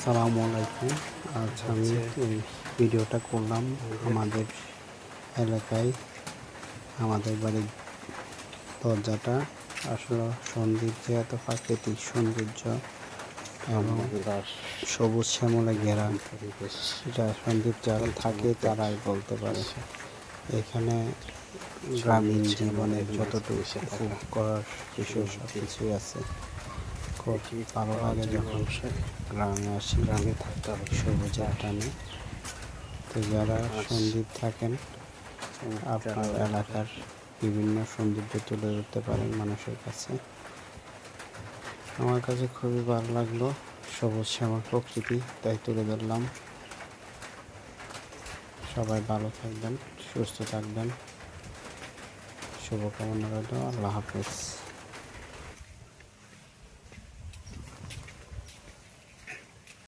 আসসালামু আলাইকুম। আজ আমি এই ভিডিওটা করলাম আমাদের এলাকায় আমাদের বাড়ির দরজাটা আসলে সৌন্দর্য, এত প্রাকৃতিক সৌন্দর্য এবং সবুজ শ্যামলে ঘেরা, এটা সৌন্দর্য যারা থাকে তারাই বলতে পারে। এখানে গ্রামীণ জীবনের যতটুকু উপভোগ করার বিষয় সব কিছুই আছে। খুব ভালো লাগে যখন গ্রামে আসি, গ্রামে থাকতে হবে সবুজের টানে। তো যারা সন্দীপ থাকেন, আপনার এলাকার বিভিন্ন সৌন্দর্য তুলে ধরতে পারেন মানুষের কাছে। আমার কাছে খুবই ভালো লাগলো সবুজ শ্যামল প্রকৃতি, তাই তুলে ধরলাম। সবাই ভালো থাকবেন, সুস্থ থাকবেন, শুভকামনা রইল। আল্লাহ হাফেজ।